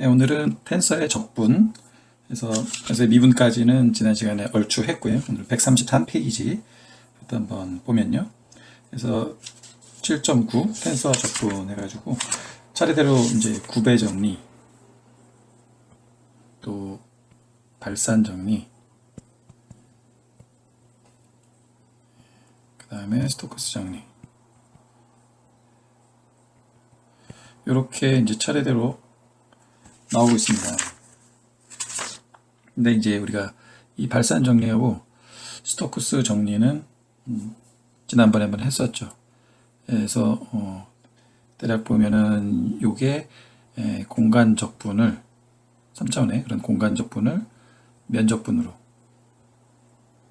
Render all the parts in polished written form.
네, 오늘은 텐서의 적분, 그래서 미분까지는 지난 시간에 얼추 했고요. 오늘 133페이지부터 한번 보면요. 그래서 7.9 텐서 적분 해가지고 차례대로 이제 구배 정리, 또 발산 정리, 그 다음에 스토크스 정리, 이렇게 이제 차례대로 나오고 있습니다. 근데 이제 우리가 이 발산 정리하고 스토크스 정리는 지난번에 한번 했었죠. 그래서 대략 보면은 요게 공간 적분을 3차원의 그런 공간 적분을 면적분으로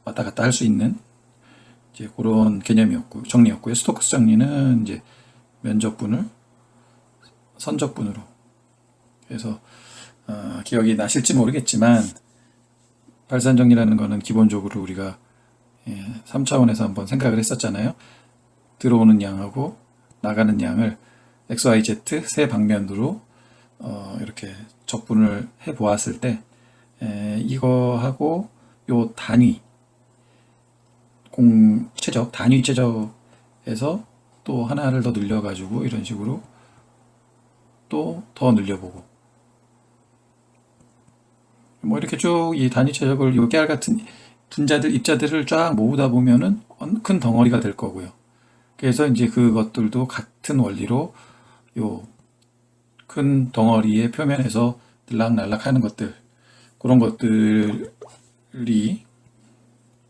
왔다 갔다 할 수 있는 이제 그런 개념이었고 정리였고요. 스토크스 정리는 이제 면적분을 선적분으로, 그래서 기억이 나실지 모르겠지만 발산 정리라는 거는 기본적으로 우리가 3차원에서 한번 생각을 했었잖아요. 들어오는 양하고 나가는 양을 XYZ 세 방면으로 이렇게 적분을 해 보았을 때 이거하고 요 단위 최적, 단위 최적에서 또 하나를 더 늘려가지고 이런 식으로 또 더 늘려보고 뭐 이렇게 쭉 이 단위 최적을 요 깨알 같은 분자들, 입자들을 쫙 모으다 보면은 큰 덩어리가 될 거고요. 그래서 이제 그것들도 같은 원리로 요 큰 덩어리의 표면에서 들락날락 하는 것들, 그런 것들이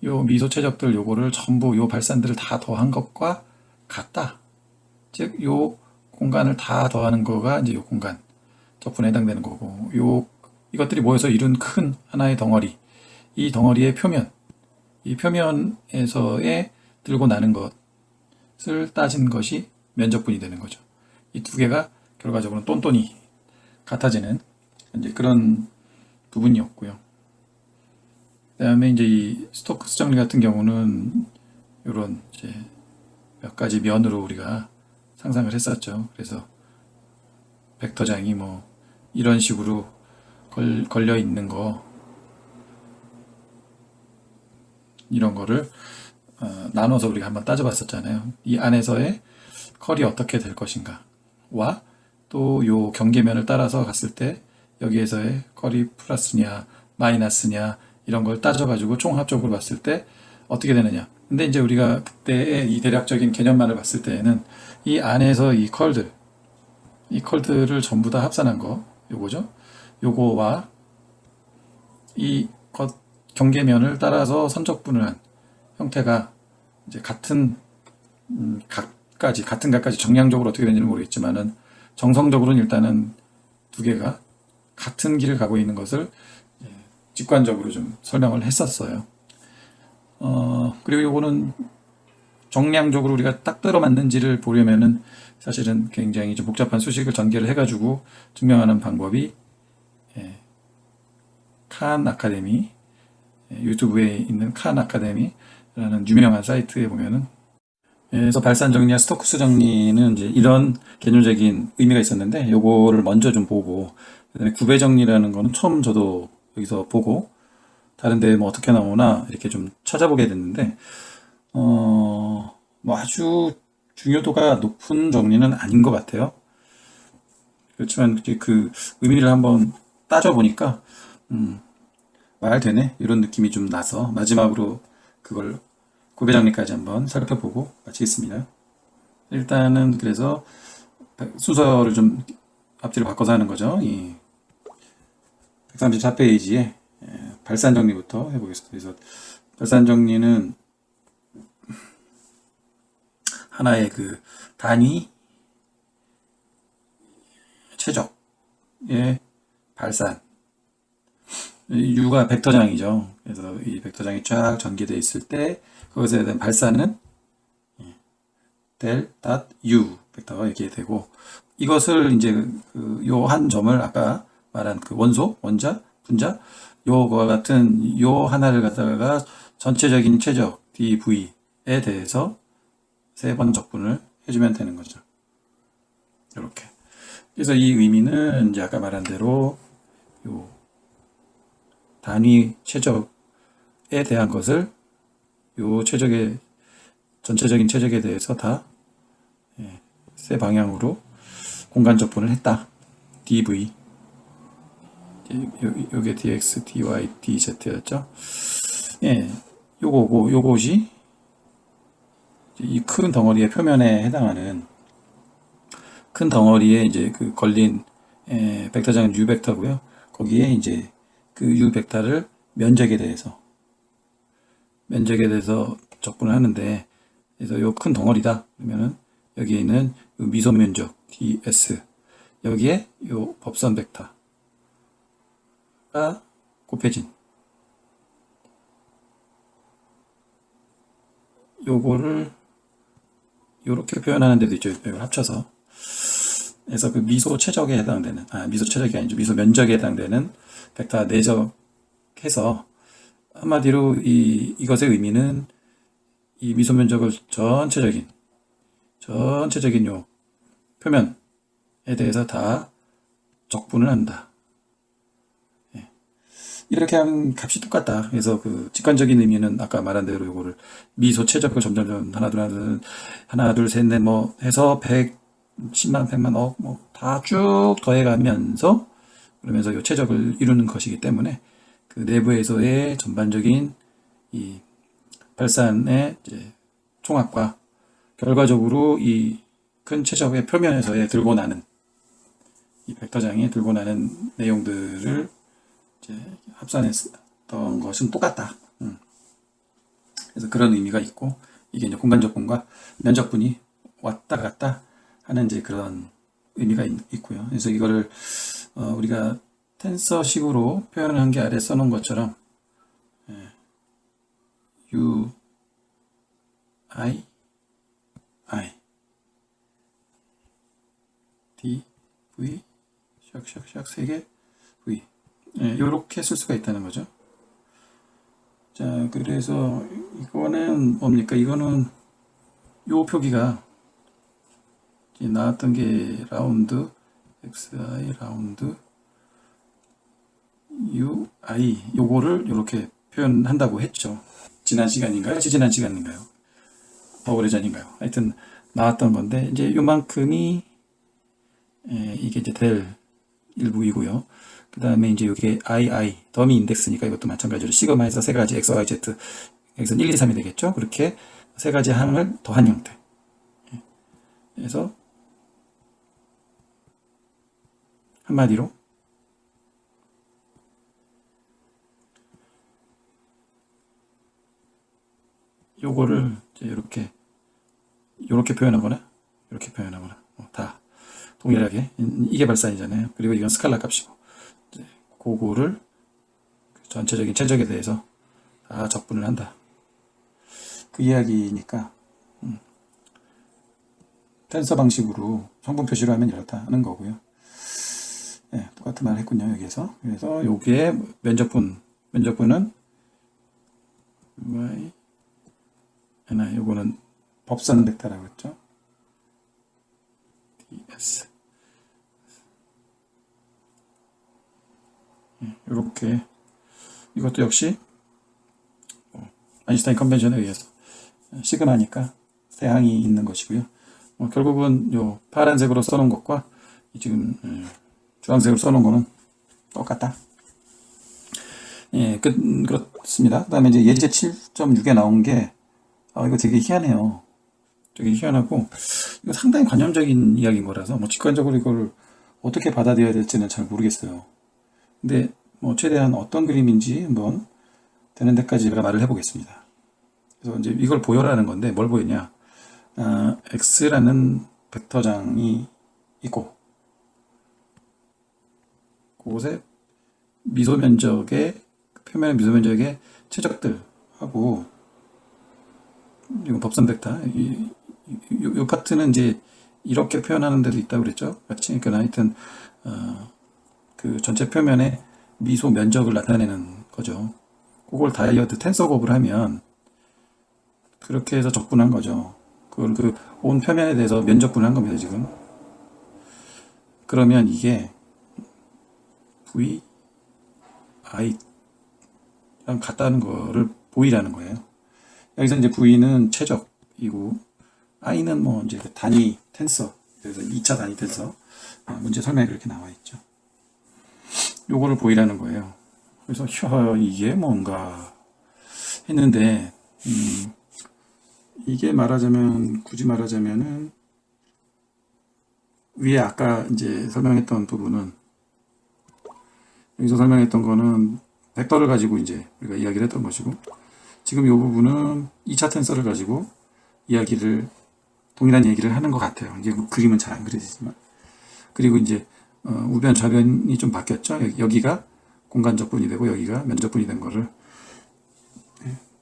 요 미소 최적들 요거를 전부 요 발산들을 다 더한 것과 같다. 즉, 요 공간을 다 더하는 거가 이제 요 공간 적분에 해당되는 거고, 이것들이 모여서 이룬 큰 하나의 덩어리, 이 덩어리의 표면, 이 표면에서의 들고 나는 것을 따진 것이 면적분이 되는 거죠. 이 두 개가 결과적으로는 똔똔이 같아지는 이제 그런 부분이었고요. 그 다음에 이제 이 스토크스 정리 같은 경우는 이런 이제 몇 가지 면으로 우리가 상상을 했었죠. 그래서 벡터장이 뭐 이런 식으로 걸려 있는 거, 이런 거를 나눠서 우리가 한번 따져봤었잖아요. 이 안에서의 컬이 어떻게 될 것인가와 또 요 경계면을 따라서 갔을 때 여기에서의 컬이 플러스냐 마이너스냐 이런 걸 따져가지고 총합적으로 봤을 때 어떻게 되느냐. 근데 이제 우리가 그때의 이 대략적인 개념만을 봤을 때에는 이 안에서 이 컬들을 전부 다 합산한 거, 요거죠. 요거와 이 경계면을 따라서 선적분을 한 형태가 이제 같은 각까지 정량적으로 어떻게 되는지는 모르겠지만은 정성적으로는 일단은 두 개가 같은 길을 가고 있는 것을 직관적으로 좀 설명을 했었어요. 그리고 요거는 정량적으로 우리가 딱 들어맞는지를 보려면은 사실은 굉장히 좀 복잡한 수식을 전개를 해가지고 증명하는 방법이 칸 아카데미, 유튜브에 있는 칸 아카데미라는 유명한 사이트에 보면은, 그래서 발산 정리와 스토크스 정리는 이제 이런 개념적인 의미가 있었는데 요거를 먼저 좀 보고, 그다음에 구배 정리라는 거는 처음 저도 여기서 보고 다른 데 뭐 어떻게 나오나 이렇게 좀 찾아보게 됐는데 뭐 아주 중요도가 높은 정리는 아닌 것 같아요. 그렇지만 이제 그 의미를 한번 따져보니까 말 되네 이런 느낌이 좀 나서 마지막으로 그걸 구배 정리까지 한번 살펴보고 마치겠습니다. 일단은 그래서 순서를 좀 앞뒤로 바꿔서 하는 거죠. 이 134페이지에 발산 정리부터 해보겠습니다. 그래서 발산 정리는 하나의 그 단위 최적의 발산, U가 벡터장이죠. 그래서 이 벡터장이 쫙 전개되어 있을 때 그것에 대한 발산은 del U 벡터가 이렇게 되고, 이것을 이제 요 한 점을 아까 말한 그 원소, 원자, 분자, 요거와 같은 요 하나를 갖다가 전체적인 최적 dV에 대해서 세 번 적분을 해주면 되는 거죠. 이렇게. 그래서 이 의미는 이제 아까 말한 대로 요 단위 최적에 대한 것을 요 최적의 전체적인 최적에 대해서 다 세 방향으로 공간 적분을 했다. dv 요게 dx, dy, dz였죠. 예, 요거고 요것이 이 큰 덩어리의 표면에 해당하는 큰 덩어리에 이제 그 걸린 벡터장은 u 벡터고요. 거기에 이제 그 u 벡터를 면적에 대해서 적분을 하는데, 그래서 요 큰 덩어리다 그러면은 여기에 있는 요 미소 면적 ds, 여기에 요 법선 벡터가 곱해진 요거를 요렇게 표현하는 데도 있죠. 이걸 합쳐서. 그래서 그 미소 최적에 해당되는, 미소 최적이 아니죠. 미소 면적에 해당되는 벡터 내적해서, 한마디로 이것의 의미는 이 미소 면적을 전체적인 요 표면에 대해서 다 적분을 한다. 이렇게 한 값이 똑같다. 그래서 그 직관적인 의미는 아까 말한 대로 요거를 미소 최적을 점점 하나 둘 셋 넷 뭐 해서 100, 10만, 100만, 억 뭐 다 쭉 더해가면서, 그러면서 요 최적을 이루는 것이기 때문에 그 내부에서의 전반적인 이 발산의 이제 총합과 결과적으로 이 큰 최적의 표면에서의 들고 나는 이 벡터장이 들고 나는 내용들을 이제 합산했던 것은 똑같다. 그래서 그런 의미가 있고, 이게 이제 공간적분과 면적분이 왔다 갔다 하는 이제 그런 의미가 있고요. 그래서 이거를 우리가 텐서식으로 표현한 게 아래 써놓은 것처럼 u i d v 샥샥샥 세 개 v, 이렇게 쓸 수가 있다는 거죠. 자, 그래서 이거는 뭡니까? 이거는 요 표기가 나왔던 게 라운드 xi 라운드 ui, 요거를 이렇게 표현한다고 했죠. 지난 시간인가요? 지지난 시간인가요? 더 오래전인가요? 하여튼 나왔던 건데, 이제 요만큼이 이게 이제 될 일부이고요. 그 다음에 이제 이게 II, 더미 인덱스니까 이것도 마찬가지로 시그마에서 세 가지 x, y, z, x는 1, 2, 3이 되겠죠. 그렇게 세 가지 항을 더한 형태. 그래서 한마디로 요거를 이제 이렇게 표현하거나 이렇게 표현하거나 다 동일하게, 이게 발산이잖아요. 그리고 이건 스칼라 값이고, 이제 그거를 전체적인 최적에 대해서 다 적분을 한다. 그 이야기니까 텐서 방식으로 성분 표시로 하면 이렇다 하는 거고요. 네, 똑같은 말 했군요, 여기에서. 그래서 여기에 면적분은 요거는 법선 벡터라고 했죠. ds. 이렇게, 이것도 역시 아인슈타인 컨벤션에 의해서 시그마니까 세 항이 있는 것이고요. 결국은 요 파란색으로 써놓은 것과 지금 주황색으로 써놓은 거는 똑같다. 예, 그렇습니다. 그 다음에 이제 예제 7.6에 나온 게, 이거 되게 희한해요. 되게 희한하고, 이거 상당히 관념적인 이야기인 거라서, 직관적으로 이걸 어떻게 받아들여야 될지는 잘 모르겠어요. 근데, 최대한 어떤 그림인지 한번 되는 데까지 제가 말을 해보겠습니다. 그래서 이제 이걸 보여라는 건데, 뭘 보이냐. x라는 벡터장이 있고, 그곳에 표면의 미소 면적의 최적들하고, 이건 법선 벡터, 이 파트는 이제 이렇게 표현하는 데도 있다고 그랬죠. 같이. 그러니까 하여튼, 그 전체 표면의 미소 면적을 나타내는 거죠. 그걸 다이어트 텐서 곱을 하면, 그렇게 해서 적분한 거죠. 그걸 온 표면에 대해서 면적분을 한 겁니다, 지금. 그러면 이게 v i랑 같다는 거를 보이라는 거예요. 여기서 이제 v는 최적이고 i는 뭐 이제 단위 텐서, 그래서 2차 단위 텐서 문제 설명에 그렇게 나와 있죠. 요거를 보이라는 거예요. 그래서 이게 뭔가 했는데 이게 말하자면, 굳이 말하자면은 위에 아까 이제 설명했던 부분은, 여기서 설명했던 거는 벡터를 가지고 이제 우리가 이야기를 했던 것이고, 지금 이 부분은 2차 텐서를 가지고 동일한 얘기를 하는 것 같아요. 이게 그림은 잘 안 그려지지만. 그리고 이제 우변 좌변이 좀 바뀌었죠. 여기가 공간적분이 되고 여기가 면적분이 된 거를,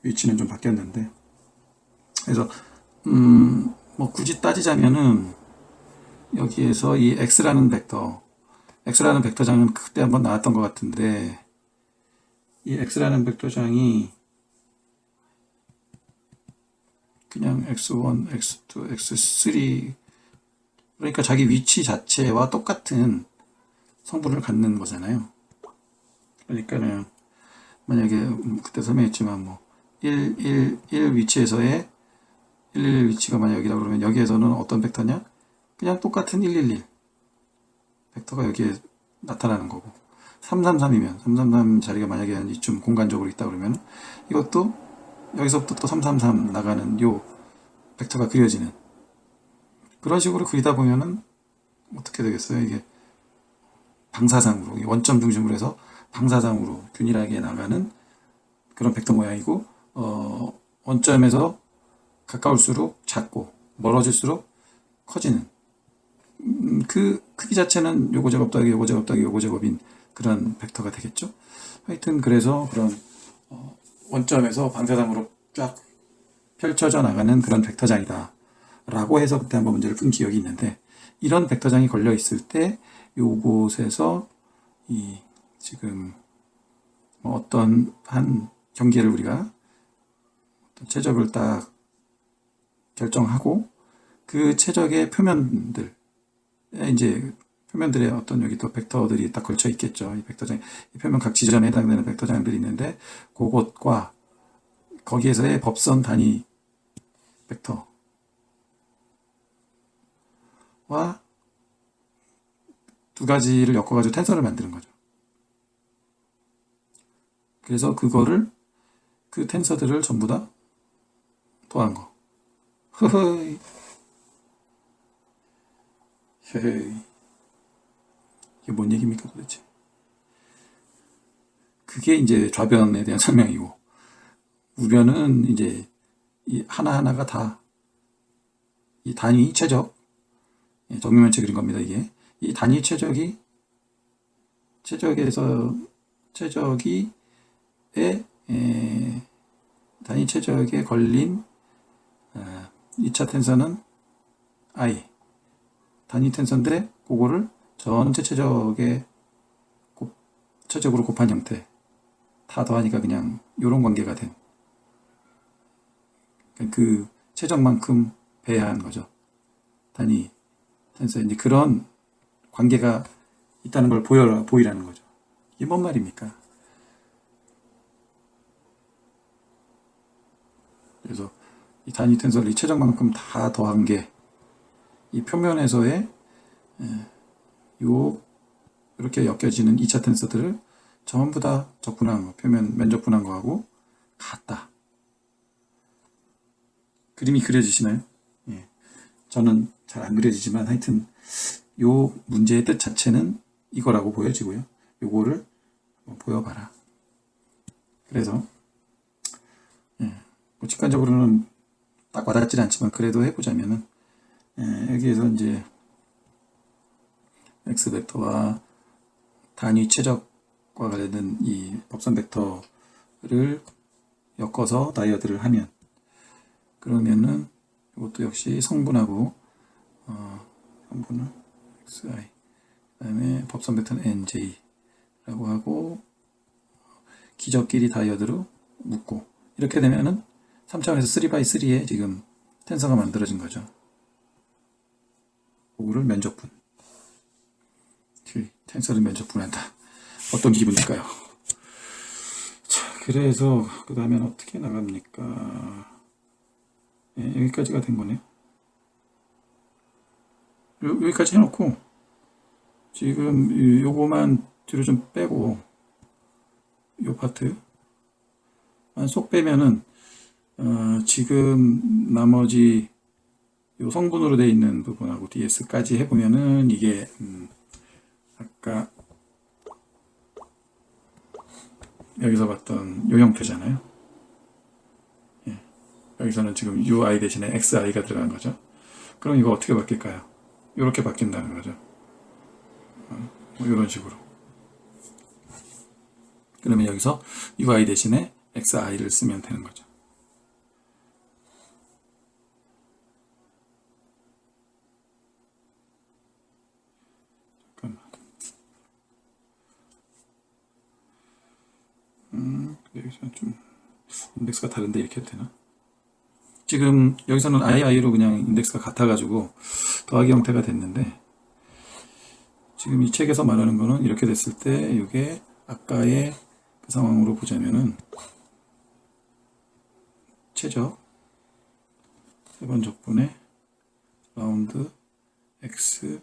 위치는 좀 바뀌었는데, 그래서 뭐 굳이 따지자면은 여기에서 이 x라는 벡터장은 그때 한번 나왔던 것 같은데, 이 x라는 벡터장이 그냥 x1, x2, x3, 그러니까 자기 위치 자체와 똑같은 성분을 갖는 거잖아요. 그러니까는 만약에 그때 설명했지만 뭐 1 위치에서의 111 위치가 만약 여기다 그러면 여기에서는 어떤 벡터냐? 그냥 똑같은 111 벡터가 여기에 나타나는 거고, 333이면 333 자리가 만약에 이쯤 공간적으로 있다 그러면 이것도 여기서부터 또 333 나가는 요 벡터가 그려지는, 그런 식으로 그리다 보면은 어떻게 되겠어요? 이게 방사상으로, 원점 중심으로 해서 방사상으로 균일하게 나가는 그런 벡터 모양이고, 원점에서 가까울수록 작고 멀어질수록 커지는, 그 크기 자체는 요거 제곱 더하기 요거 제곱 더하기 요거 제곱인 그런 벡터가 되겠죠. 하여튼 그래서 그런 원점에서 방사상으로 쫙 펼쳐져 나가는 그런 벡터장이다 라고 해서 그때 한번 문제를 푼 기억이 있는데, 이런 벡터장이 걸려 있을 때 요곳에서 이 지금 뭐 어떤 한 경계를 우리가 어떤 최적을 딱 결정하고, 그 최적의 표면들, 이제 표면들의 어떤 여기 또 벡터들이 딱 걸쳐 있겠죠. 이 벡터장, 이 표면 각 지점에 해당되는 벡터장들이 있는데, 그것과 거기에서의 법선 단위 벡터와 두 가지를 엮어가지고 텐서를 만드는 거죠. 그래서 그 텐서들을 전부 다 더한 거. 허허이. 헤헤이. 이게 뭔 얘기입니까 도대체? 그게 이제 좌변에 대한 설명이고, 우변은 이제 이 하나하나가 다 이 단위 최적, 정육면체 그린 겁니다. 이게 이 단위 최적이 단위 최적에 걸린 2차 텐서는 i 단위 텐서인데, 그거를 전체 최적으로 곱한 형태, 다 더하니까 그냥 이런 관계가 된, 그 최적만큼 배합한 거죠. 단위 텐서, 이제 그런 관계가 있다는 걸 보이라는 거죠. 이게 뭔 말입니까? 그래서 이 단위 텐서를 이 최적만큼 다 더한 게 이 표면에서의 이렇게 엮여지는 2차 텐서들을 전부 다 적분한 거, 표면 면적분한 거하고 같다. 그림이 그려지시나요? 예. 저는 잘 안 그려지지만 하여튼 요 문제의 뜻 자체는 이거라고 보여지고요. 요거를 보여봐라. 그래서 뭐 직관적으로는 딱 와닿질 않지만 그래도 해보자면은, 여기에서 이제 x 벡터와 단위 최적과 관련된 이 법선 벡터를 엮어서 다이어드를 하면, 그러면은 이것도 역시 성분하고 성분을 xi, 그 다음에 법선 벡터는 nj라고 하고 기적끼리 다이어드로 묶고, 이렇게 되면은 3차원에서 3x3의 지금 텐서가 만들어진 거죠. 그거를 면적분. 텐서를 면접분한다. 어떤 기분일까요? 자, 그래서 그 다음엔 어떻게 나갑니까? 네, 여기까지가 된 거네요. 여기까지 해놓고 지금 요거만 뒤로 좀 빼고 요 파트만 쏙 빼면은 지금 나머지 요 성분으로 되어 있는 부분하고 DS까지 해보면은 이게 아까 여기서 봤던 요 형태잖아요. 예. 여기서는 지금 UI 대신에 XI가 들어간 거죠. 그럼 이거 어떻게 바뀔까요? 이렇게 바뀐다는 거죠. 뭐 이런 식으로. 그러면 여기서 UI 대신에 XI를 쓰면 되는 거죠. 여기서 좀 인덱스가 다른데 이렇게 해도 되나? 지금 여기서는 II로 그냥 인덱스가 같아가지고 더하기 형태가 됐는데 지금 이 책에서 말하는 거는 이렇게 됐을 때 이게 아까의 그 상황으로 보자면은 최적 세번 적분의 라운드 X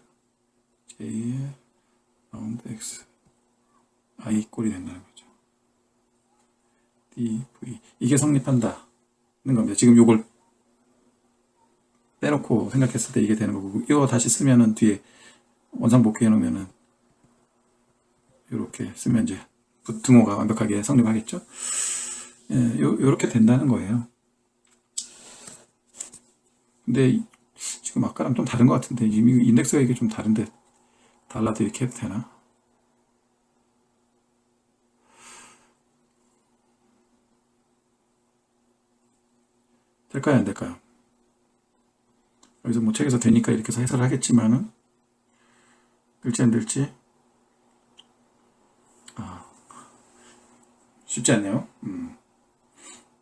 J의 라운드 X I 꼴이 된다는 거죠. DV 이게 성립한다는 겁니다. 지금 요걸 빼놓고 생각했을 때 이게 되는 거고 이거 다시 쓰면은 뒤에 원상 복귀해 놓으면은 이렇게 쓰면 이제 등호가 완벽하게 성립하겠죠. 예, 요렇게 된다는 거예요. 근데 지금 아까랑 좀 다른 것 같은데 이미 인덱스가 이게 좀 다른데 달라도 이렇게 해도 되나? 될까요? 안 될까요? 여기서 뭐 책에서 되니까 이렇게 해서 해설을 하겠지만은 될지 안 될지 쉽지 않네요.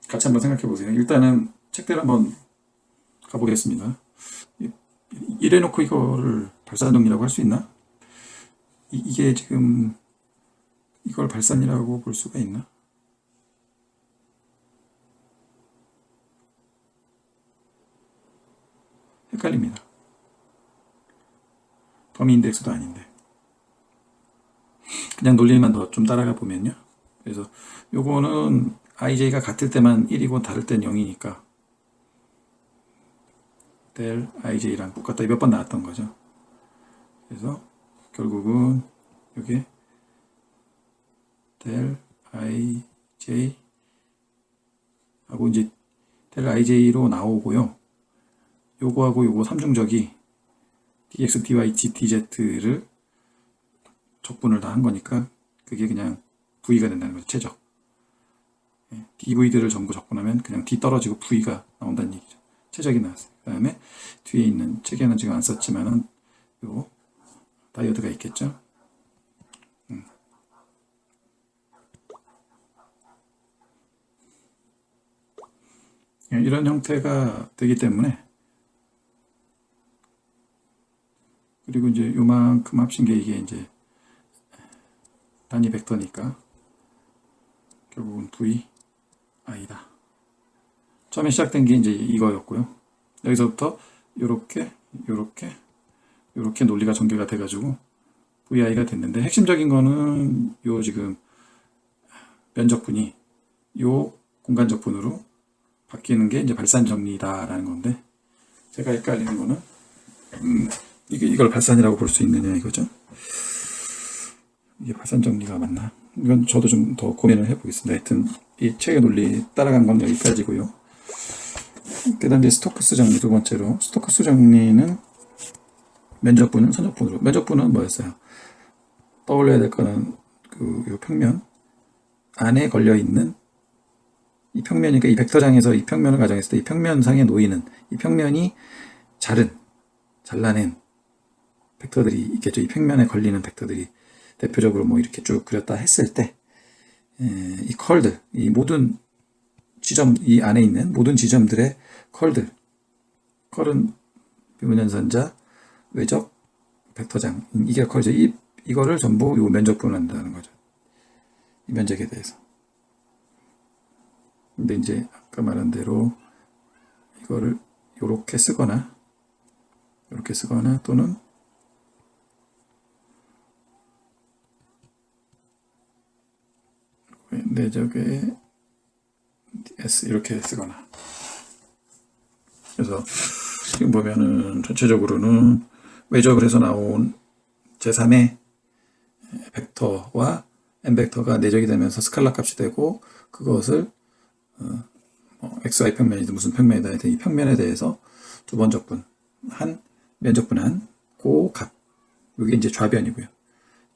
같이 한번 생각해 보세요. 일단은 책대로 한번 가보겠습니다. 이래놓고 이거를 발산정리라고 할 수 있나? 이게 지금 이걸 발산이라고 볼 수가 있나? 헷갈립니다. 더미 인덱스도 아닌데 그냥 논리만 더 좀 따라가 보면요. 그래서 요거는 IJ가 같을 때만 1이고 다를 땐 0이니까 델 IJ랑 똑같다 몇 번 나왔던 거죠. 그래서 결국은 요게 델 IJ 하고 이제 델 IJ로 나오고요. 요거하고 요거 삼중적이 dx, dy, dt를 적분을 다 한 거니까 그게 그냥 v가 된다는 거죠. 최적. dv들을 전부 적분하면 그냥 d 떨어지고 v가 나온다는 얘기죠. 최적이 나왔어요. 그 다음에 뒤에 있는 책에는 지금 안 썼지만은 요 다이어드가 있겠죠. 이런 형태가 되기 때문에 그리고 이제 요만큼 합친 게 이게 이제 단위 벡터니까 결국은 v i다. 처음에 시작된 게 이제 이거였고요. 여기서부터 요렇게 논리가 전개가 돼가지고 vi가 됐는데 핵심적인 거는 요 지금 면적분이 요 공간적분으로 바뀌는 게 이제 발산 정리다라는 건데 제가 헷갈리는 거는 이걸 발산이라고 볼 수 있느냐 이거죠. 이게 발산 정리가 맞나? 이건 저도 좀 더 고민을 해보겠습니다. 하여튼 이 책의 논리 따라간 건 여기까지고요. 그 다음 이제 스토크스 정리 두 번째로 스토크스 정리는 면적분은 선적분으로 면적분은 뭐였어요? 떠올려야 될 거는 요 평면 안에 걸려있는 이 평면이니까 이 벡터장에서 이 평면을 가정했을 때 이 평면상에 놓이는 이 평면이 잘라낸 벡터들이 있겠죠. 이 평면에 걸리는 벡터들이 대표적으로 뭐 이렇게 쭉 그렸다 했을 때 이 컬들, 이 모든 지점, 이 안에 있는 모든 지점들의 컬들, 컬은 비문연산자, 외적, 벡터장, 이게 컬이죠. 이 이거를 전부 요 면적분을 한다는 거죠. 이 면적에 대해서. 근데 이제 아까 말한 대로 이거를 요렇게 쓰거나 또는 내적에 S 이렇게 쓰거나. 그래서 지금 보면은 전체적으로는 외적을 해서 나온 제3의 벡터와 n 벡터가 내적이 되면서 스칼라 값이 되고, 그것을 xy 평면이든 무슨 평면이다 하여튼 이 평면에 대해서 두 번 적분한 면적분한 그 값, 이게 이제 좌변이고요.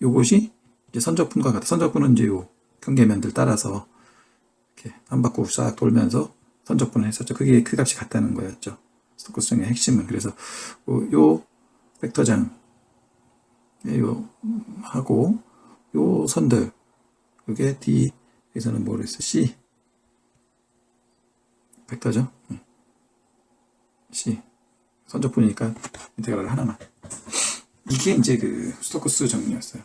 요것이 이제 선적분과 같아. 선적분은 이제 요 경계면들 따라서 이렇게 한 바퀴 싹 돌면서 선적분을 했었죠. 그게 그 값이 같다는 거였죠. 스토크스 정리의 핵심은. 그래서 요 벡터장 요 하고 요 선들, 요게 D, 여기서는 뭐를 했어? C 벡터죠. C 선적분이니까 인테그랄 하나만. 이게 이제 그 스토크스 정리였어요.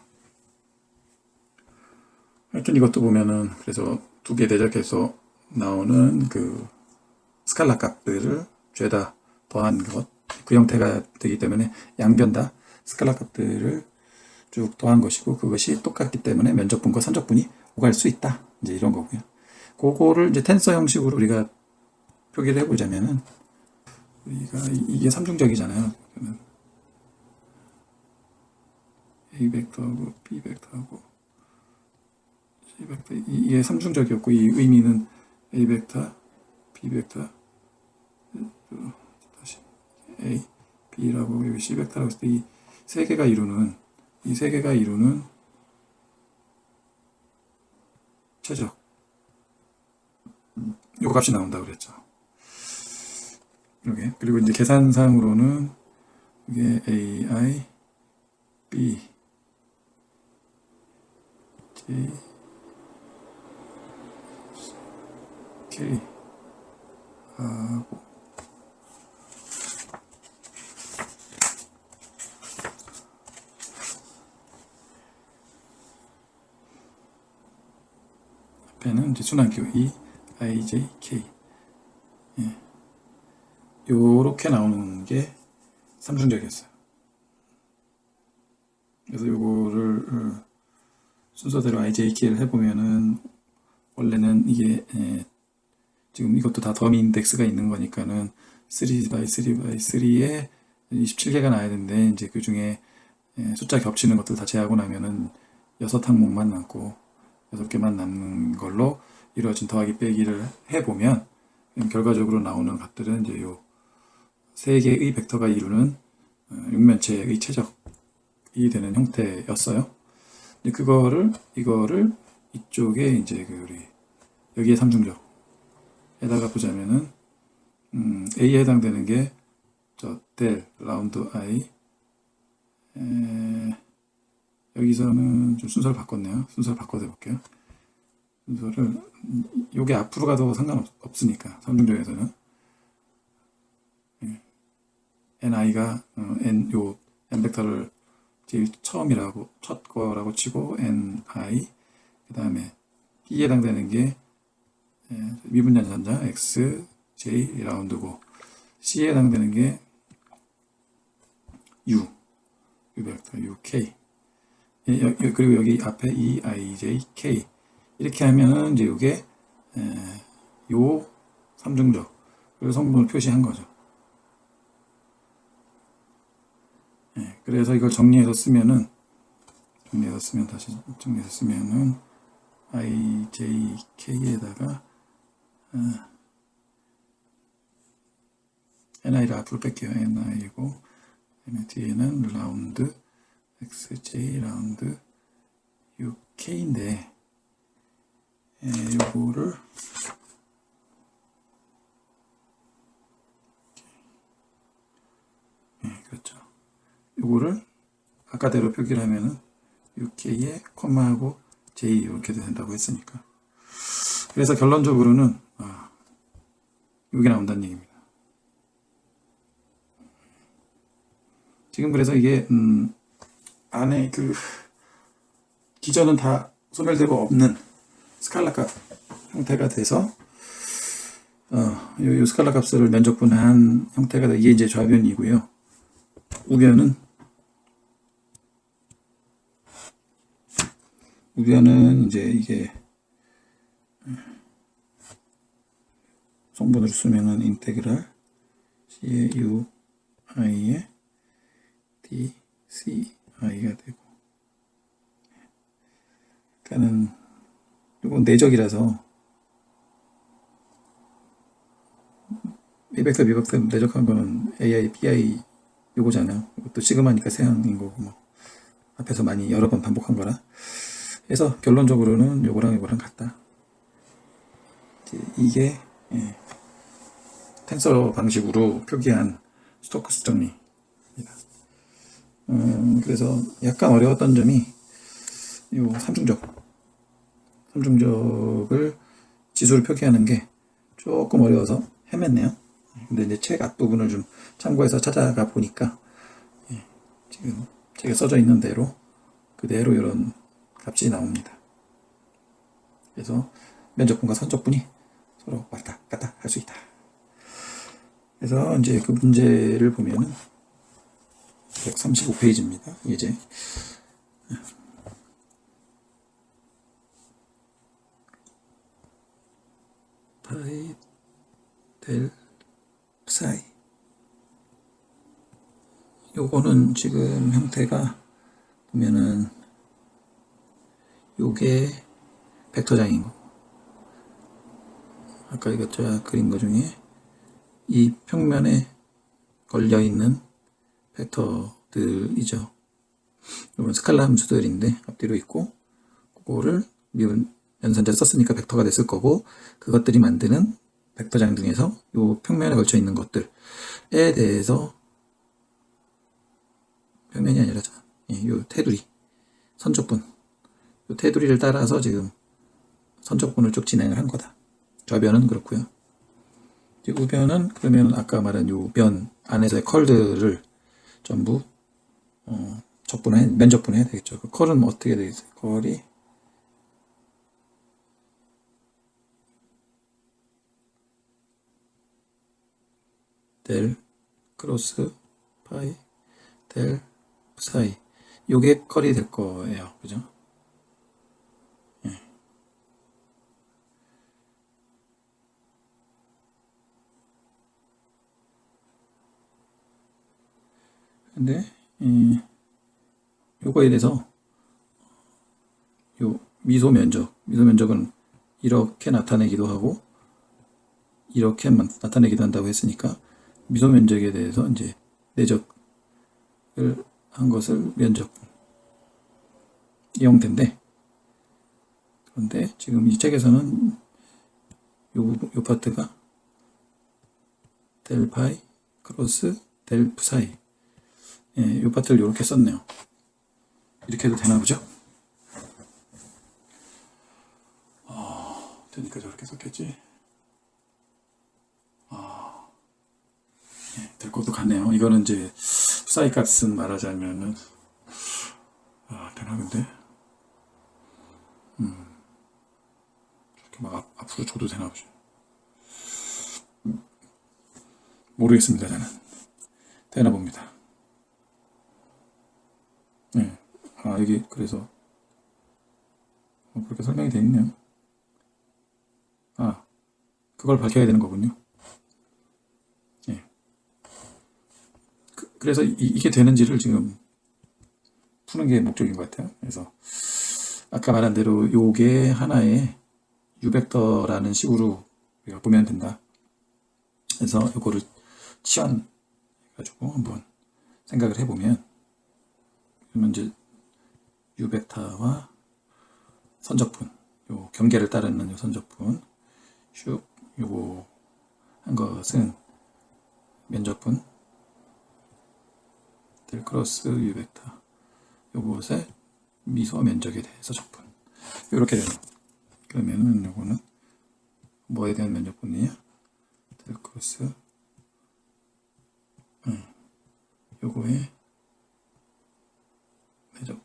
하여튼 이것도 보면은 그래서 두 개 대적해서 나오는 그 스칼라 값들을 죄다 더한 것, 그 형태가 되기 때문에 양변 다 스칼라 값들을 쭉 더한 것이고, 그것이 똑같기 때문에 면적분과 선적분이 오갈 수 있다. 이제 이런 거고요. 그거를 이제 텐서 형식으로 우리가 표기를 해보자면은, 우리가 이게 삼중적이잖아요. A 벡터하고 B 벡터하고 C 벡터, 이게 삼중적이었고, 이 의미는 A 벡터, B 벡터, 다시 A, B라고 여기 C 벡터라고 했을 때 이 세 개가 이루는 최적, 요 값이 나온다고 그랬죠. 이렇게. 그리고 이제 계산상으로는 이게 AI, B, J, K 하고 앞에는 이제 순환기호 E, I, J, K. 예. 요렇게 나오는 게 삼중적이었어요. 그래서 요거를 순서대로 IJK를 해보면은, 원래는 이게 지금 이것도 다 더미 인덱스가 있는 거니까는 3x3x3에 27개가 나야 되는데, 이제 그 중에 숫자 겹치는 것도 다 제하고 나면은 6항목만 남고 6개만 남는 걸로 이루어진 더하기 빼기를 해보면, 결과적으로 나오는 값들은 이제 요 3개의 벡터가 이루는 육면체의 최적이 되는 형태였어요. 이거를 이쪽에 이제 그 우리 여기에 삼중적에다가 보자면은 A에 해당되는 게 저 델 라운드 I, 여기서는 좀 순서를 바꿨네요. 순서를 바꿔서 해볼게요. 순서를 요게 앞으로 가도 상관없으니까 삼중적에서는 ni가 n 벡터를 제일 첫 거라고 치고 ni, 그 다음에 B에 해당되는 게 미분연산자 x, j 라운드고, C에 해당되는 게 u 벡터 u, k. 그리고 여기 앞에 e, i, j, k 이렇게 하면은 이제 이게 요 삼중적 그 성분을 표시한 거죠. 그래서 이걸 정리해서 쓰면은 I, J, K에다가 NI를 앞으로 뺄게요. NI고, 뒤에는 라운드 X, J, 라운드 U, K인데, 요거를 그렇죠. 요거를 아까대로 표기를 하면은 UK에 콤마하고 J 이렇게 된다고 했으니까. 그래서 결론적으로는 이게 나온다는 얘기입니다. 지금 그래서 이게 안에 그 기전은 다 소멸되고 없는 스칼라 값 형태가 돼서 요 스칼라 값을 면적분한 형태가 돼. 이게 이제 좌변이고요. 우변은 이제 이게 성분으로 쓰면은 인테그랄 C의 U I의 D C I가 되고, 그러니까는 이건 내적이라서 A벡터 B벡터 내적한 거는 AI, BI 요거잖아요. 이것도 시그마니까 세항인 거고, 뭐 앞에서 많이 여러 번 반복한 거라. 그래서 결론적으로는 요거랑 요거랑 같다. 이게 텐서 방식으로 표기한 스토크스 정리입니다. 그래서 약간 어려웠던 점이 요 삼중적을 지수로 표기하는 게 조금 어려워서 헤맸네요. 근데 이제 책 앞부분을 좀 참고해서 찾아가 보니까 지금 책에 써져 있는 대로 그대로 이런 값이 나옵니다. 그래서 면적분과 선적분이 서로 왔다 갔다 할 수 있다. 그래서 이제 그 문제를 보면은 135페이지입니다. 예제. 파이 델 사이. 요거는 지금 형태가 보면은 요게 벡터장인 거. 아까 이거 제가 그린 거 중에 이 평면에 걸려 있는 벡터들이죠. 이건 스칼라 함수들인데 앞뒤로 있고, 그거를 미분 연산자 썼으니까 벡터가 됐을 거고, 그것들이 만드는 벡터장 중에서 이 평면에 걸쳐 있는 것들에 대해서, 평면이 아니라 요 테두리 선적분, 요 테두리를 따라서 지금 선적분을 쭉 진행을 한 거다. 좌변은 그렇고요. 우변은 그러면 아까 말한 요 변 안에서의 컬들을 전부 면적분해야 되겠죠. 그 컬은 뭐 어떻게 되겠어요? 컬이 델 크로스 파이 델 사이, 요게 컬이 될 거예요. 그죠? 근데 요거에 대해서 요 미소 면적은 이렇게 나타내기도 하고 이렇게 나타내기도 한다고 했으니까, 미소 면적에 대해서 이제 내적을 한 것을 면적분 이 형태인데, 그런데 지금 이 책에서는 요 파트가 델 파이 크로스 델 사이, 요 파트를 이렇게 썼네요. 이렇게 해도 되나 보죠? 되니까 저렇게 썼겠지. 될 것도 같네요. 이거는 이제 사이 값은 말하자면은 되나 근데 이렇게 막 앞으로 줘도 되나 보죠. 모르겠습니다. 저는 되나 봅니다. 네. 여기 그래서 그렇게 설명이 되어 있네요. 그걸 밝혀야 되는 거군요. 예. 그래서 이게 되는지를 지금 푸는 게 목적인 것 같아요. 그래서 아까 말한 대로 요게 하나의 유벡터라는 식으로 우리가 보면 된다. 그래서 요거를 치환해가지고 한번 생각을 해보면, 그러면 이제 유벡터와 선적분, 요 경계를 따르는 요 선적분, 요거 한 것은 면적분 델 크로스 유벡터, 요것의 미소 면적에 대해서 적분, 이렇게 되는. 그러면은 요거는 뭐에 대한 면적분이냐? 델 크로스 요거의 면적,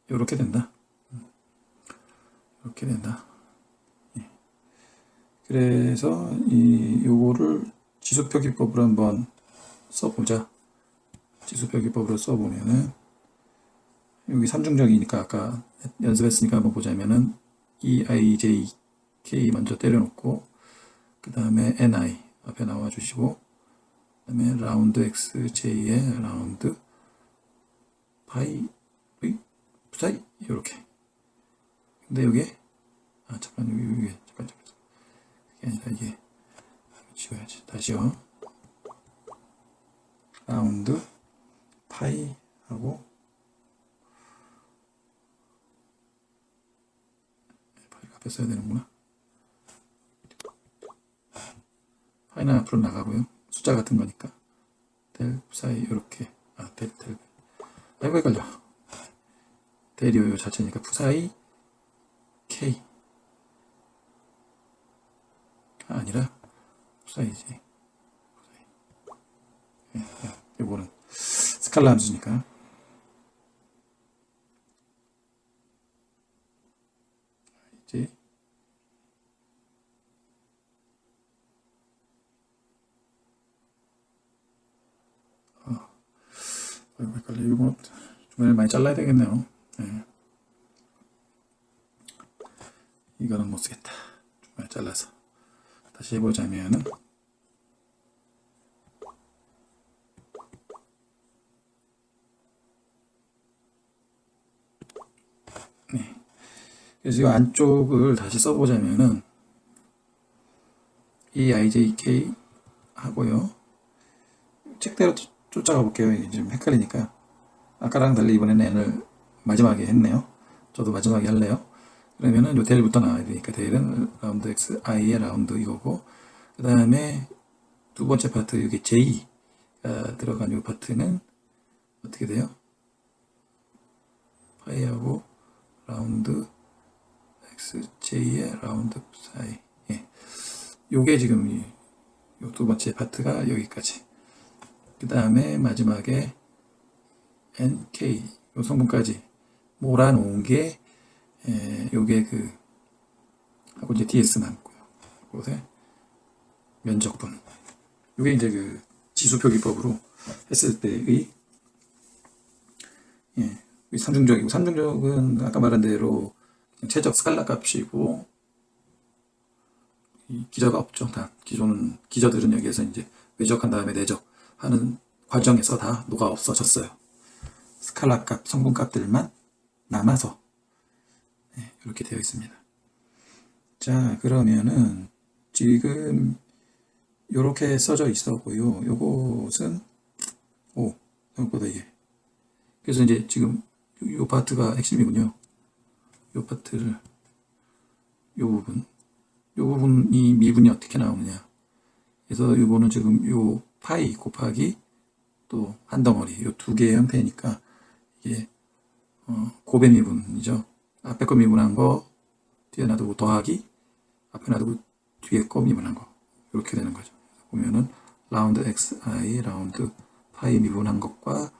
요렇게 된다. 이렇게 된다. 그래서 요거를 지수표 기법으로 한번 써보자. 지수표 기법으로 써보면은 여기 삼중적이니까 아까 연습했으니까 한번 보자면은 EIJK 먼저 때려놓고 그 다음에 NI 앞에 나와주시고 그 다음에 라운드 XJ에 라운드 파이 부사이 이렇게. 근데 여기에 잠깐 여기 잠깐 이게 아니라 이게 지워야지. 다시요. 라운드 파이 하고 파이를 앞에 써야 되는구나. 파이는 앞으로 나가고요. 숫자 같은 거니까 델 사이 이렇게 델 아이고 헷갈려. 델이 요 자체니까 푸사이 K 아니라 푸사이지. 이거는 스칼라 함수니까. 이제 헷갈려. 이거 중간에 많이 잘라야 되겠네요. 네. 이거는 못 쓰겠다. 중간에 잘라서 다시 해보자면은 네. 그래서 이 안쪽을 다시 써보자면은 이 IJK 하고요. 책대로 쫓아가 볼게요. 이게 좀 헷갈리니까. 아까랑 달리 이번에는 n을 마지막에 했네요. 저도 마지막에 할래요. 그러면은 요 델부터 나와야 되니까 델은 라운드 x i의 라운드 이거고, 그 다음에 두 번째 파트 여기 j가 들어간 요 파트는 어떻게 돼요? 파이하고 라운드 xj의 라운드 사이. 예. 요게 지금 요 두 번째 파트가 여기까지. 그 다음에 마지막에 nk 요 성분까지 몰아놓은 게 요게 하고 이제 ds 남고요. 곳에 면적분. 요게 이제 지수표 기법으로 했을 때의 삼중적이고, 삼중적은 아까 말한 대로 최적 스칼라 값이고 기저가 없죠. 다 기저들은 여기에서 이제 외적한 다음에 내적하는 과정에서 다 녹아 없어졌어요. 스칼라 값, 성분 값들만 남아서 이렇게 되어 있습니다. 자, 그러면은 지금 이렇게 써져 있었고요. 요것은 생각보다 이게, 그래서 이제 지금 요 파트가 핵심이군요. 요 파트를 요 부분이 미분이 어떻게 나오느냐. 그래서 요거는 지금 요 파이 곱하기 또 한 덩어리, 요 두 개의 형태니까 이게 고배 미분이죠. 앞에 거 미분한 거 뒤에 놔두고 더하기 앞에 놔두고 뒤에 거 미분한 거, 이렇게 되는 거죠. 보면은 라운드 xi 라운드 파이 미분한 것과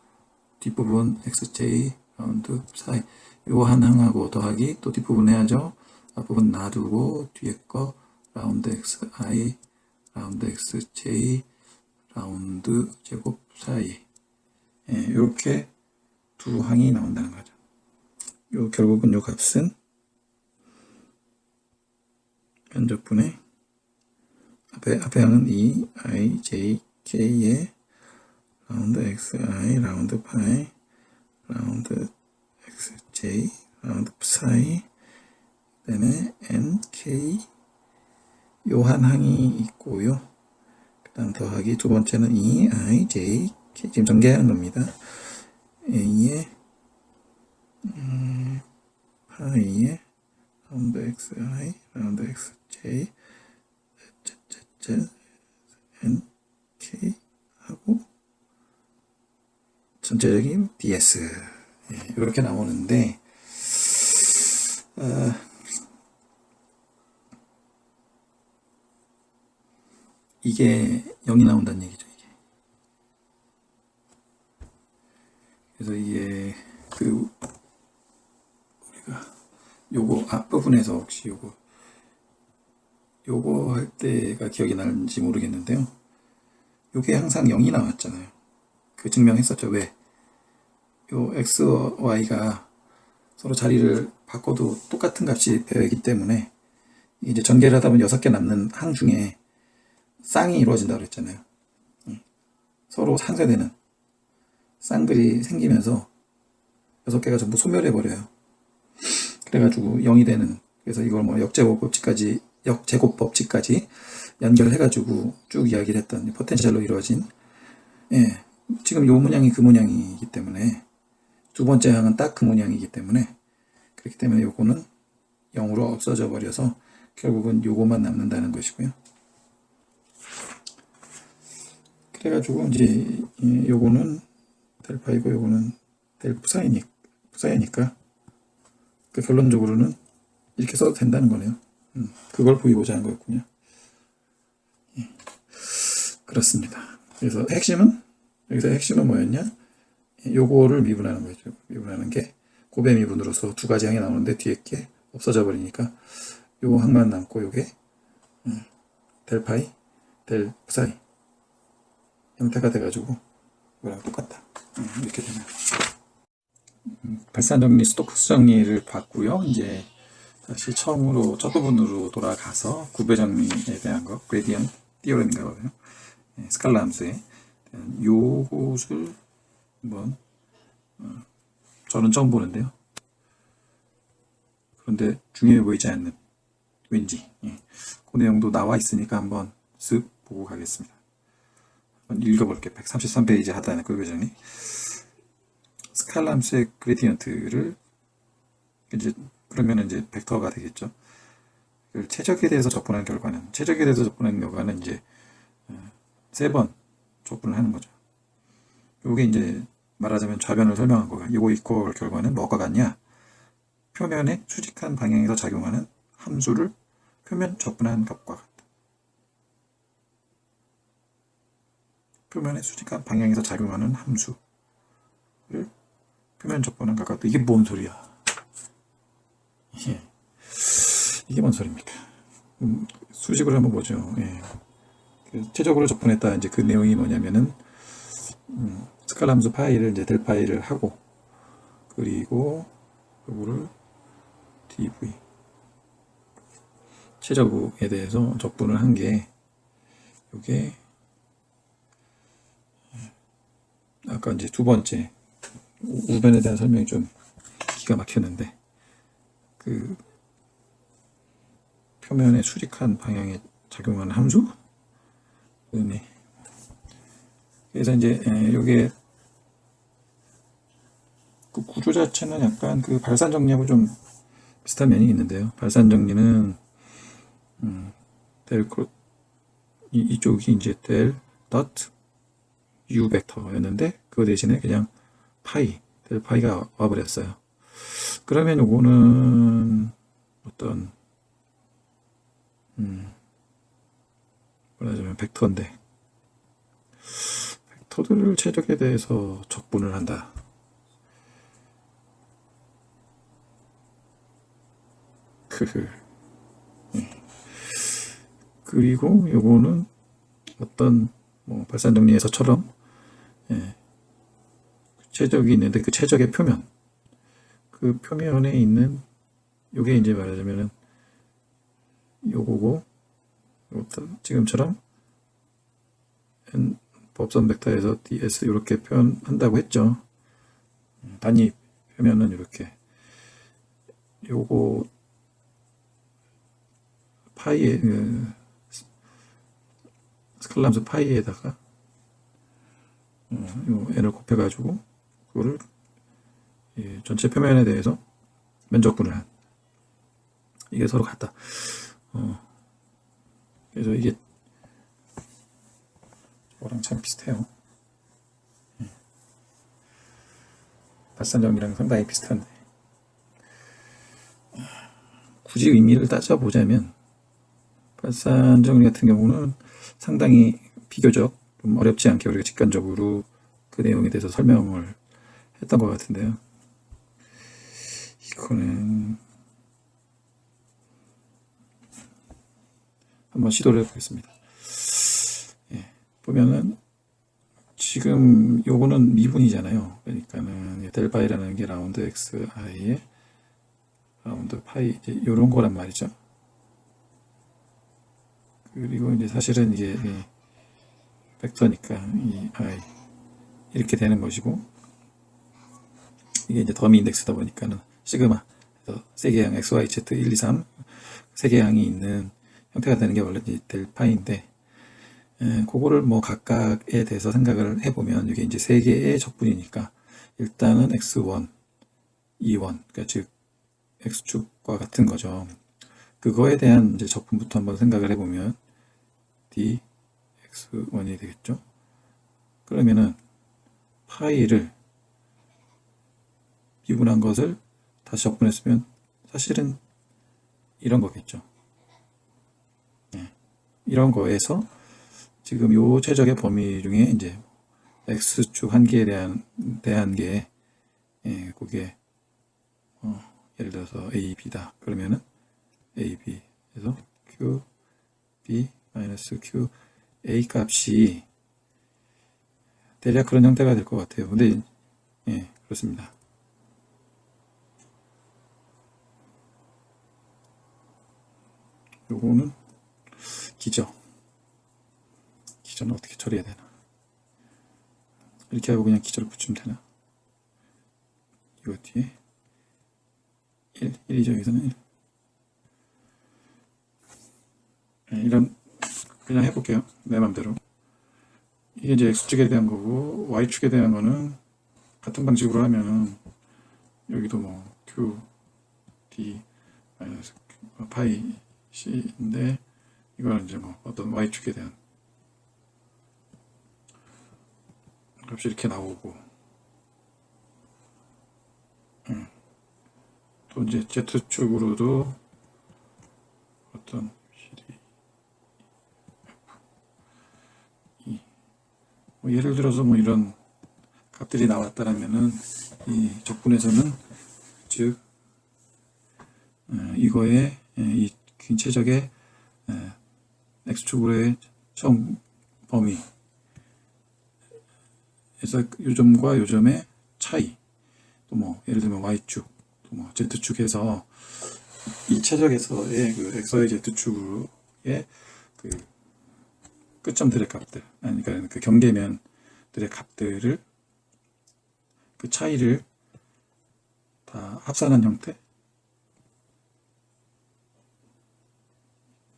뒷부분 xj 라운드 사이 요 한 항하고 더하기 또 뒷부분 해야죠. 앞부분 놔두고 뒤에 거 라운드 xi 라운드 xj 라운드 제곱 사이, 이렇게 두 항이 나온다는 거죠. 결국은 요 값은 면적분의 앞에 하는 이 IJK의 라운드 XI 라운드 파이 라운드 XJ 라운드 사이, 그 다음에 NK 요 한 항이 있고요. 그 다음 더하기 두 번째는 이 IJK 지금 전개하는 겁니다. A의 파이의 라운드 XI 라운드 XJ NK 하고 전체적인 DS, 이렇게 나오는데 이게 0이 나온다는 얘기죠. 이게. 그래서 이게 우리가 요거 앞부분에서 혹시 요거 할 때가 기억이 나는지 모르겠는데요. 요게 항상 0이 나왔잖아요. 그 증명했었죠. 왜? 요 XY가 서로 자리를 바꿔도 똑같은 값이 되어있기 때문에 이제 전개를 하다 보면 6개 남는 항 중에 쌍이 이루어진다고 그랬잖아요. 서로 상쇄되는 쌍글이 생기면서 6개가 전부 소멸해버려요. 그래가지고 0이 되는, 그래서 이걸 뭐 역제곱법칙까지 연결해가지고 쭉 이야기를 했던 포텐셜로 이루어진, 예, 지금 요 문양이 그 문양이기 때문에 두 번째 항은 딱 그 문양이기 때문에, 그렇기 때문에 요거는 0으로 없어져 버려서 결국은 요거만 남는다는 것이고요. 그래가지고 이제 요거는 델 파이고 요거는 델 푸사이니까 그 결론적으로는 이렇게 써도 된다는 거네요. 그걸 보이고자 한 거였군요. 예. 그렇습니다. 그래서 여기서 핵심은 뭐였냐? 요거를 미분하는 거죠. 미분하는 게 곱의 미분으로서 두 가지 항이 나오는데 뒤에 게 없어져 버리니까 요 항만 남고 요게 델 파이, 델 푸사이 형태가 돼가지고 이거랑 똑같다. 이렇게 되면 발산 정리, 스토크스 정리를 봤고요. 이제 다시 처음으로 첫 부분으로 돌아가서 구배 정리에 대한 거, 그레디언트 티오렘인가 봐요. 스칼라 함수에 대한 요것을 한번 저는 처음 보는데요. 그런데 중요해 보이지 않는 왠지 그 내용도 나와 있으니까 한번 쓱 보고 가겠습니다. 한번 읽어볼게요. 133페이지 하단에 구배 정리. 스칼라 함수의 그레디언트를 이제 그러면 이제 벡터가 되겠죠. 최적에 대해서 접근한 결과는 이제 3번 접근을 하는 거죠. 요게 이제 말하자면 좌변을 설명한 거가 요거 이퀄 결과는 뭐가 같냐? 표면에 수직한 방향에서 작용하는 함수를 표면 접근한 값과 같다. 표면에 수직한 방향에서 작용하는 함수를 표면 접근한 값과 같다. 이게 뭔 소리야? 이게 뭔 소리입니까? 수식으로 한번 보죠. 최적으로 접근했다. 이제 그 내용이 뭐냐면은 스칼라 함수 파이를 이제 델 파이를 하고, 그리고 요거를 dv 최저구에 대해서 적분을 한 게 요게 아까 이제 두 번째 우변에 대한 설명이 좀 기가 막혔는데, 그 표면의 수직한 방향에 작용하는 함수? 네. 그래서 이제 요게 그 구조 자체는 약간 그 발산 정리하고 좀 비슷한 면이 있는데요. 발산 정리는 이쪽이 이제 델 dot u 벡터였는데 그거 대신에 그냥 파이, 델 파이가 와버렸어요. 그러면 요거는 어떤 말하자면 벡터인데, 벡터들 최적에 대해서 적분을 한다. 그리고 요거는 어떤 뭐 발산 정리에서처럼 최적이 있는데 그 최적의 표면, 그 표면에 있는 요게 이제 말하자면은 요거고, 지금처럼 법선 벡터에서 ds 이렇게 표현한다고 했죠. 단위 표면은 이렇게 요거 파이에 스칼라 함수 파이에다가 요 n을 곱해가지고 그거를 전체 표면에 대해서 면적분을 한, 이게 서로 같다. 그래서 이게 저거랑 참 비슷해요. 발산 정리랑 상당히 비슷한데, 굳이 의미를 따져보자면 발산 정리 같은 경우는 상당히 비교적 좀 어렵지 않게 우리가 직관적으로 그 내용에 대해서 설명을 했던 것 같은데요. 이거는 한번 시도를 해보겠습니다. 예, 보면은 지금 요거는 미분이잖아요. 그러니까는 델 파이라는 게 라운드 xi에 라운드 파이 이제 요런 거란 말이죠. 그리고 이제 사실은 이게 벡터니까 이 i 이렇게 되는 것이고, 이게 이제 더미 인덱스다 보니까는 시그마, 그래서 세계양 XYZ 1, 2, 3 세계양이 있는 형태가 되는 게 원래 이제 델 파이인데, 그거를 뭐 각각에 대해서 생각을 해보면 이게 이제 세 개의 적분이니까 일단은 x1, 2원, 그러니까 즉 x축과 같은 거죠. 그거에 대한 이제 적분부터 한번 생각을 해보면 dx1이 되겠죠. 그러면은 파이를 미분한 것을 다시 적분했으면 사실은 이런 거겠죠. 이런 거에서 지금 요 최적의 범위 중에 이제 x축 한 개에 대한 게 그게 예를 들어서 a, b다. 그러면은 a, b에서 q, b 마이너스 q, a 값이 대략 그런 형태가 될 것 같아요. 근데 그렇습니다. 요거는 기저는 어떻게 처리해야 되나? 이렇게 하고 그냥 기저를 붙이면 되나? 이거 뒤에 1이죠. 여기서는 1. 이런 그냥 해볼게요. 내 맘대로. 이게 이제 x축에 대한 거고, y축에 대한 거는 같은 방식으로 하면은 여기도 뭐 q, d 마이너스 파이 c인데, 이거는 이제 뭐 어떤 y축에 대한 값이 이렇게 나오고, 또 이제 z축으로도 어떤 뭐 예를 들어서 뭐 이런 값들이 나왔다라면은 이 적분에서는 즉 이거의 이 균체적의 x축으로의 처음 범위에서 요점과 요점의 차이, 또 뭐 예를 들면 y축, 또 뭐 z축에서 이 최적에서의 그 xyz축의 그 끝점들의 값들, 그러니까 그 경계면들의 값들을 그 차이를 다 합산한 형태.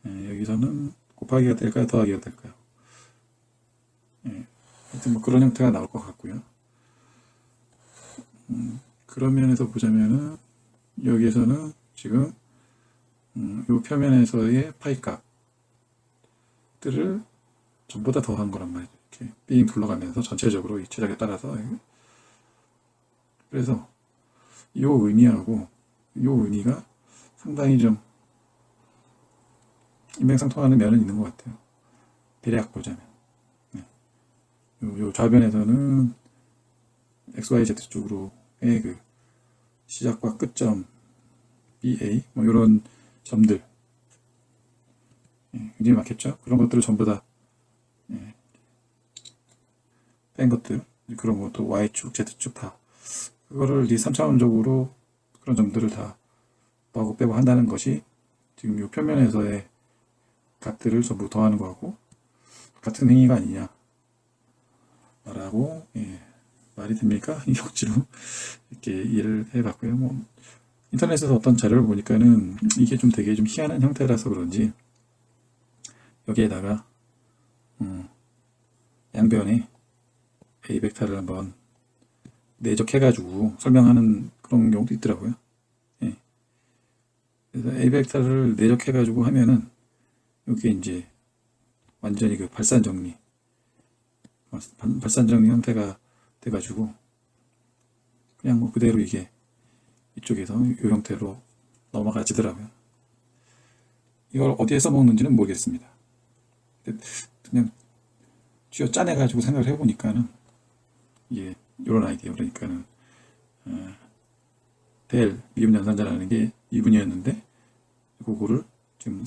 여기서는 곱하기가 될까요? 더하기가 될까요? 하여튼 뭐 그런 형태가 나올 것 같고요. 그런 면에서 보자면은 여기에서는 지금 이 표면에서의 파이 값들을 전부 다 더한 거란 말이죠. 이렇게 빙 둘러가면서 전체적으로 이 최적에 따라서. 그래서 이 의미하고 이 의미가 상당히 좀 인맥상통하는 면은 있는 것 같아요. 대략 보자면. 요 좌변에서는 XYZ 쪽으로의 그 시작과 끝점 BA 뭐 이런 점들 굉장히 많겠죠. 그런 것들을 전부 다 뺀 것들, 그런 것도 Y축, Z축 다 그거를 이 3차원적으로 그런 점들을 다 더하고 빼고 한다는 것이 지금 이 표면에서의 값들을 전부 더하는 거하고 같은 행위가 아니냐 라고 말이 됩니까? 이 억지로 이렇게 이해를 해봤고요. 뭐 인터넷에서 어떤 자료를 보니까는 이게 좀 되게 좀 희한한 형태라서 그런지 여기에다가 양변에 A 벡터를 한번 내적해가지고 설명하는 그런 경우도 있더라고요. 그래서 A 벡터를 내적해가지고 하면은 이게 이제 완전히 그 발산 정리 형태가 돼가지고 그냥 뭐 그대로 이게 이쪽에서 이 형태로 넘어가지더라고요. 이걸 어디에서 먹는지는 모르겠습니다. 그냥 쥐어 짜내가지고 생각을 해보니까는 이게 이런 아이디어, 그러니까는 델 미분 연산자라는 게 미분이었는데 그거를 지금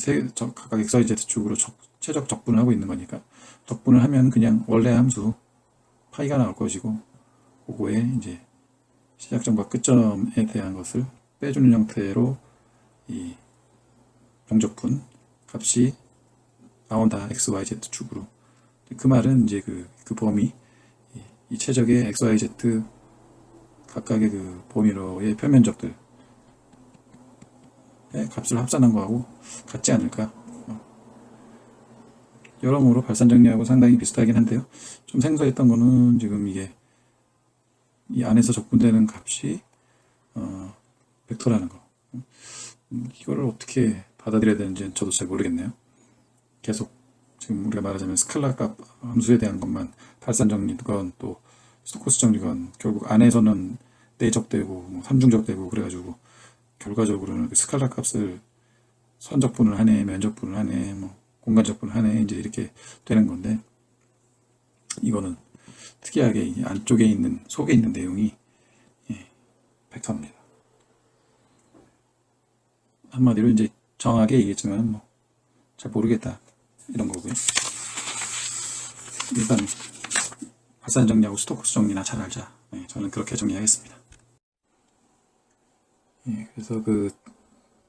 각각 XYZ 축으로 최적 적분을 하고 있는 거니까 적분을 하면 그냥 원래 함수 파이가 나올 것이고 그거에 이제 시작점과 끝점에 대한 것을 빼주는 형태로 이 정적분 값이 나온다. XYZ 축으로. 그 말은 이제 그 범위, 이 최적의 XYZ 각각의 그 범위로의 표면적들의 값을 합산한 거하고 같지 않을까. 여러모로 발산 정리하고 상당히 비슷하긴 한데요. 좀 생소했던 거는 지금 이게 이 안에서 적분되는 값이 벡터라는 거. 이거를 어떻게 받아들여야 되는지 저도 잘 모르겠네요. 계속 지금 우리가 말하자면 스칼라 값 함수에 대한 것만 발산 정리건 또 스토커스 정리건 결국 안에서는 내적되고 뭐 삼중적되고 그래가지고 결과적으로는 그 스칼라 값을 선적분을 하네, 면적분을 하네, 뭐 공간적분을 하네 이제 이렇게 되는 건데 이거는 특이하게 이 안쪽에 있는 속에 있는 내용이 벡터입니다. 한마디로 이제 정확하게 얘기했지만 뭐 잘 모르겠다 이런 거고요. 일단 발산 정리하고 스토커스 정리나 잘 알자. 저는 그렇게 정리하겠습니다. 그래서 그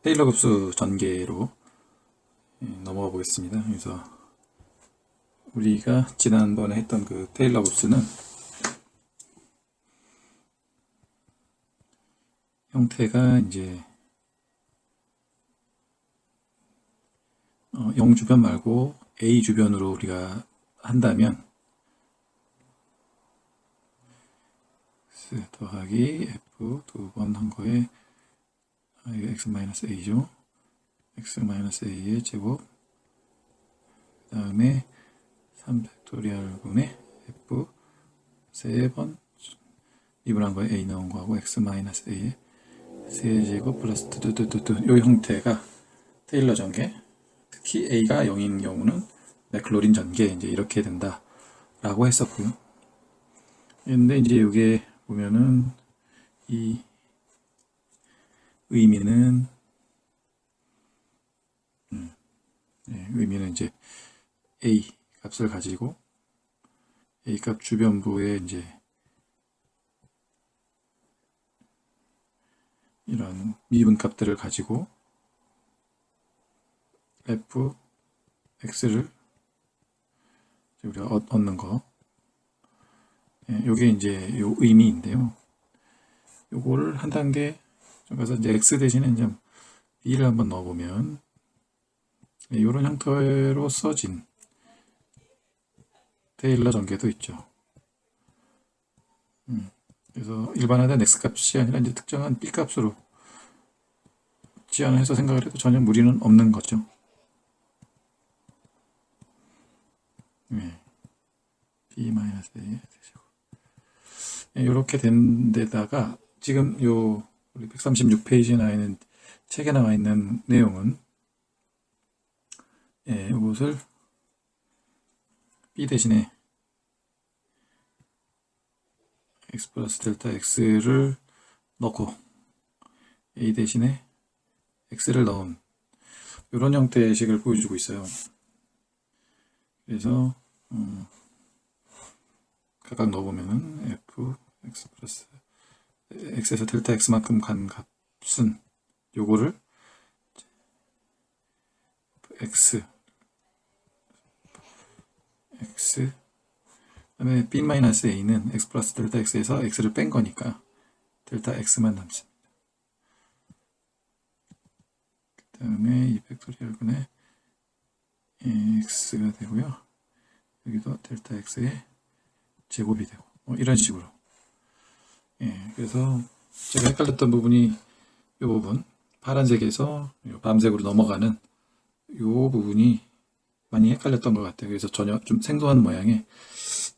테일러 급수 전개로 넘어가 보겠습니다. 그래서 우리가 지난번에 했던 그 테일러 급수는 형태가 이제 0 주변 말고 A 주변으로 우리가 한다면 X 더하기 F 두 번 한 거에 이게 X-A죠. X-A의 제곱 그 다음에 3팩토리얼분의 F 세 번 미분한 거에 A 넣은 거하고 X-A의 세제곱 플러스 뚜뚜뚜뚜 요 형태가 테일러 전개, 특히 A가 0인 경우는 맥클로린 전개 이제 이렇게 된다 라고 했었고요. 근데 이제 여기에 보면은 이 의미는 의미는 이제 A 값을 가지고 A 값 주변부에 이제 이런 미분 값들을 가지고 f, x를 우리가 얻는 거. 요게 이제 요 의미인데요. 요거를 한 단계 좀 가서 이제 x 대신에 이제 b를 한번 넣어보면 이런 형태로 써진 테일러 전개도 있죠. 그래서 일반화된 x 값이 아니라 이제 특정한 b 값으로 지연해서 생각을 해도 전혀 무리는 없는 거죠. b-a 이렇게 된 데다가 지금 요 우리 136페이지에 나와 있는 책에 나와 있는 내용은 이것을 b 대신에 x 플러스 델타 x를 넣고 a 대신에 x를 넣은 이런 형태의 식을 보여주고 있어요. 그래서 각각 넣어보면은 f x 플러스 x에서 델타 x만큼 간 값은 요거를 x 그다음에 b-a는 x 플러스 델타 x에서 x를 뺀 거니까 델타 x만 남습니다. 그 다음에 이 팩토리얼분의 x가 되고요. 여기도 델타 x의 제곱이 되고 이런 식으로. 그래서 제가 헷갈렸던 부분이 이 부분 파란색에서 밤색으로 넘어가는 이 부분이 많이 헷갈렸던 것 같아요. 그래서 전혀 좀 생소한 모양의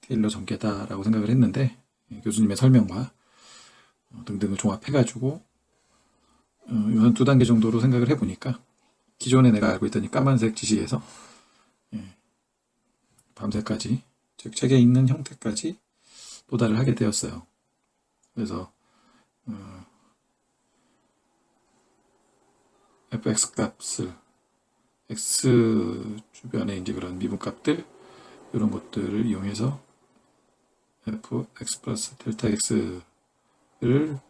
테일러 전개다라고 생각을 했는데 교수님의 설명과 등등을 종합해가지고 한 두 단계 정도로 생각을 해보니까 기존에 내가 알고 있던 이 까만색 지시에서 밤색까지 즉 책에 있는 형태까지 도달을 하게 되었어요. 그래서 fx 값을 x 주변에 이제 그런 미분값들 이런 것들을 이용해서 fx 플러스 델타 x를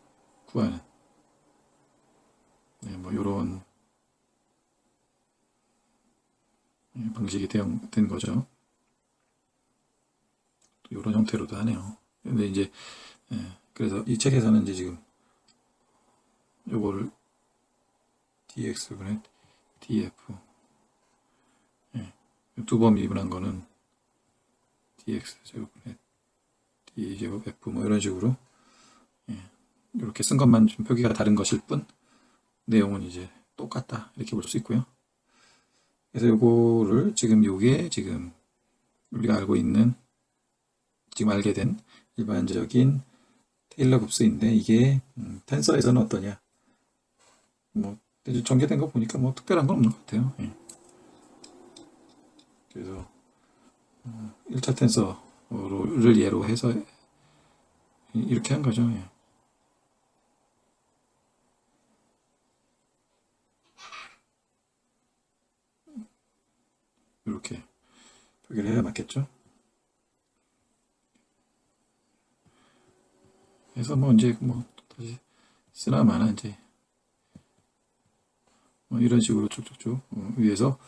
구하는 뭐 이런 방식이 된 거죠. 이런 형태로도 하네요. 근데 이제 그래서 이 책에서는 이제 지금 요거를 dx분의 df 두 번 미분한 거는 dx 제곱분의 d제곱 f 뭐 이런 식으로 이렇게 쓴 것만 좀 표기가 다른 것일 뿐 내용은 이제 똑같다 이렇게 볼 수 있고요. 그래서 요거를 지금 요게 지금 우리가 알고 있는 지금 알게 된 일반적인 테일러 곱수인데 이게 텐서에서는 어떠냐? 뭐 전개된 거 보니까 뭐 특별한 건 없는 것 같아요. 그래서 1차 텐서를 예로 해서 이렇게 한 거죠. 이렇게 표기를 해야 맞겠죠. 그래서 뭐 이제 뭐 다시 쓰나마나 이제 뭐 이런 식으로 쭉쭉쭉 위에서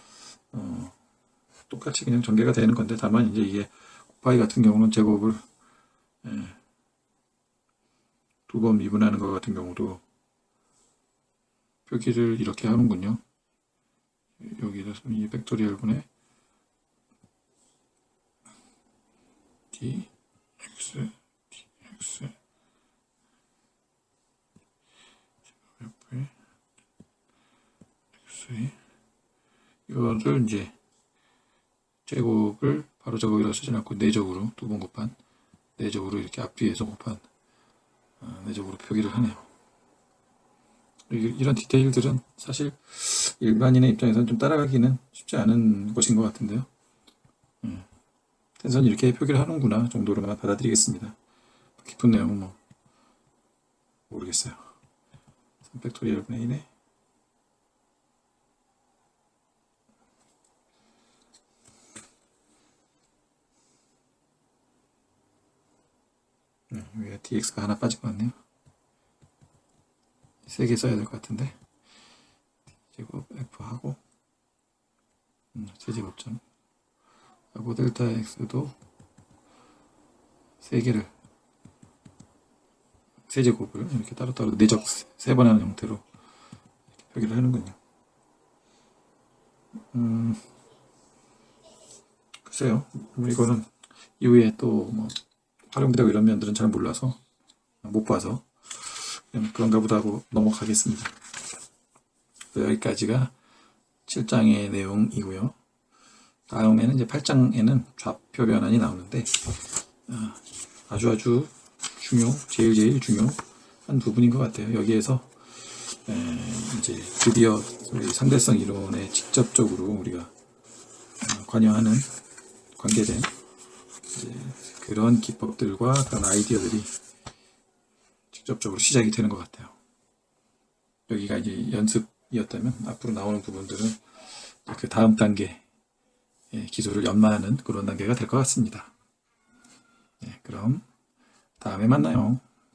똑같이 그냥 전개가 되는 건데 다만 이제 이게 곱하기 같은 경우는 제곱을 두 번 미분하는 것 같은 경우도 표기를 이렇게 하는군요. 여기다 이 팩토리얼분의 dx 이거를 이제 제곱을 바로 저거기다 쓰지 않고 내적으로 두 번 곱한 내적으로 이렇게 앞뒤에서 곱한 내적으로 표기를 하네요. 이런 디테일들은 사실 일반인의 입장에서는 좀 따라가기는 쉽지 않은 것인 것 같은데요. 텐선이 이렇게 표기를 하는구나 정도로만 받아들이겠습니다. 깊은 내용은 뭐 모르겠어요. 3팩토리얼 분의 1에 여기가 dx가 하나 빠진 것 같네요. 3개 써야 될 것 같은데 제곱 f하고 세제곱점 하고 델타 x도 3개를 세제곱을 이렇게 따로따로 내적 3번 하는 형태로 이렇게 표기를 하는군요. 글쎄요. 이거는 이후에 또 뭐 활용되고 이런 면들은 잘 몰라서 못 봐서 그냥 그런가 보다 하고 넘어가겠습니다. 여기까지가 7장의 내용이고요. 다음에는 이제 8장에는 좌표 변환이 나오는데 아주 제일 중요한 부분인 것 같아요. 여기에서 이제 드디어 상대성 이론에 직접적으로 우리가 관여하는 관계된 그런 기법들과 그런 아이디어들이 직접적으로 시작이 되는 것 같아요. 여기가 이제 연습이었다면 앞으로 나오는 부분들은 그 다음 단계 기술을 연마하는 그런 단계가 될 것 같습니다. 그럼 다음에 만나요.